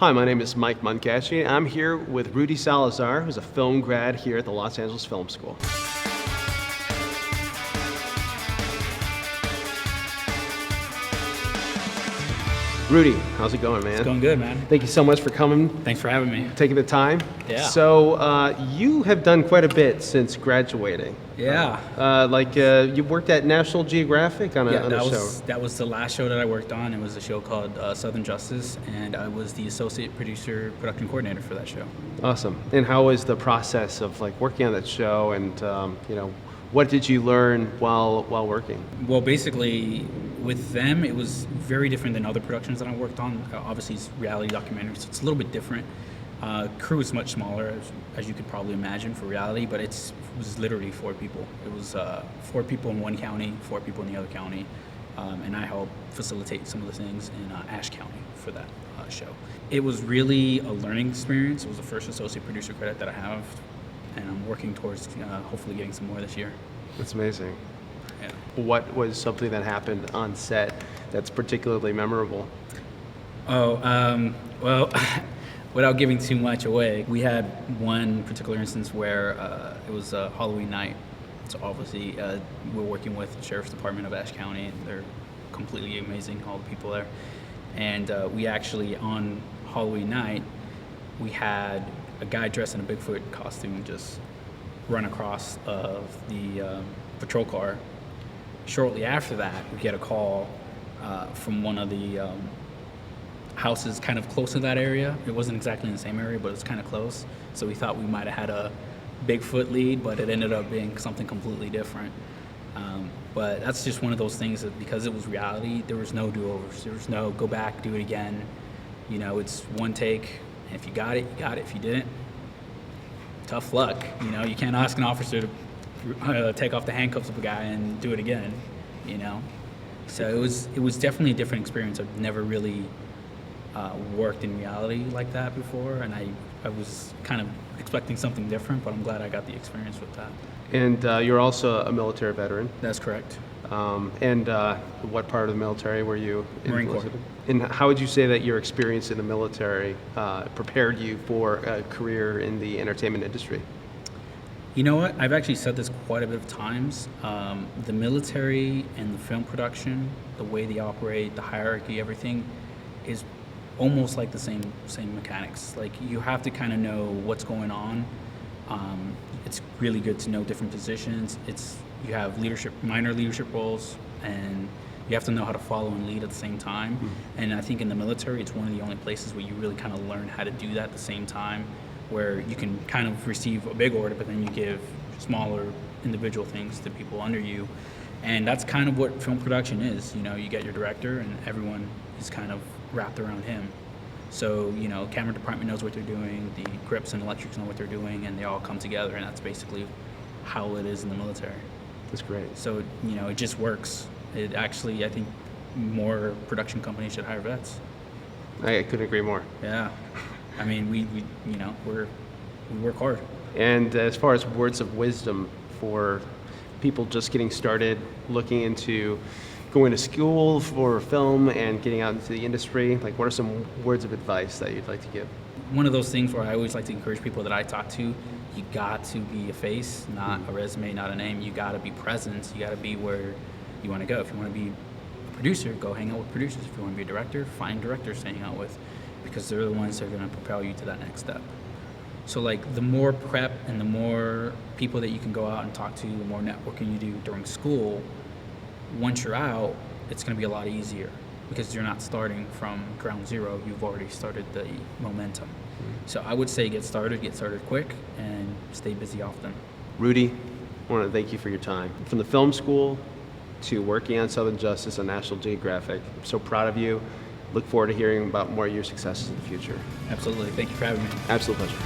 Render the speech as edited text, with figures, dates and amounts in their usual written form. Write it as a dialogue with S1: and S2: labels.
S1: Hi, my name is Mike Munkachi. I'm here with Ruddy Salazar, who's a film grad here at the Los Angeles Film School. Ruddy, how's it going, man?
S2: It's going good, man.
S1: Thank you so much for coming,
S2: Thanks for having me.
S1: taking the time.
S2: Yeah.
S1: So, you have done quite a bit since graduating.
S2: Yeah.
S1: You worked at National Geographic on a show.
S2: That was the last show that I worked on. It was a show called Southern Justice, and I was the associate producer, production coordinator for that show.
S1: Awesome. And how was the process of working on that show, and what did you learn while working?
S2: Well, basically, with them, it was very different than other productions that I worked on. Obviously, it's reality documentaries, so it's a little bit different. Crew is much smaller, as you could probably imagine, for reality, but it was literally 4 people. It was 4 people in one county, 4 people in the other county, and I helped facilitate some of the things in Ashe County for that show. It was really a learning experience. It was the first associate producer credit that I have, and I'm working towards hopefully getting some more this year.
S1: That's amazing.
S2: Yeah.
S1: What was something that happened on set that's particularly memorable?
S2: Well, without giving too much away, we had one particular instance where it was Halloween night. So obviously, we're working with the Sheriff's Department of Ashe County, and they're completely amazing, all the people there. And we actually, on Halloween night, we had a guy dressed in a Bigfoot costume just run across of the patrol car. Shortly after that, we get a call from one of the houses kind of close to that area. It wasn't exactly in the same area, but it was kind of close. So we thought we might have had a Bigfoot lead, but it ended up being something completely different. But that's just one of those things that, because it was reality, there was no do-overs. There was no go back, do it again. It's one take, and if you got it, you got it. If you didn't, tough luck. You can't ask an officer to take off the handcuffs of a guy and do it again. So it was definitely a different experience. I've never really worked in reality like that before, and I was kind of expecting something different, but I'm glad I got the experience with that.
S1: And you're also a military veteran.
S2: That's correct.
S1: And what part of the military were you in?
S2: Marine Corps.
S1: And how would you say that your experience in the military prepared you for a career in the entertainment industry?
S2: You know what? I've actually said this quite a bit of times. The military and the film production, the way they operate, the hierarchy, everything is almost like the same mechanics. Like, you have to kind of know what's going on. It's really good to know different positions. You have minor leadership roles, and you have to know how to follow and lead at the same time. And I think in the military, it's one of the only places where you really kind of learn how to do that at the same time, where you can kind of receive a big order, but then you give smaller individual things to people under you. And that's kind of what film production is. You get your director, and everyone is kind of wrapped around him. So, camera department knows what they're doing, the grips and electrics know what they're doing, and they all come together, and that's basically how it is in the military.
S1: That's great.
S2: So, it just works. It actually, I think more production companies should hire vets.
S1: I couldn't agree more.
S2: Yeah. I mean, we work hard.
S1: And as far as words of wisdom for people just getting started, looking into going to school for film and getting out into the industry, what are some words of advice that you'd like to give?
S2: One of those things where I always like to encourage people that I talk to, you got to be a face, not a resume, not a name. You got to be present. You got to be where you want to go. If you want to be a producer, go hang out with producers. If you want to be a director, find directors to hang out with, because they're the ones that are going to propel you to that next step. So the more prep and the more people that you can go out and talk to, the more networking you do during school, once you're out, it's going to be a lot easier, because you're not starting from ground zero. You've already started the momentum. So I would say get started quick, and stay busy often.
S1: Ruddy, I want to thank you for your time. From the film school to working on Southern Justice and National Geographic, I'm so proud of you. Look forward to hearing about more of your successes in the future.
S2: Absolutely. Thank you for having me.
S1: Absolute pleasure.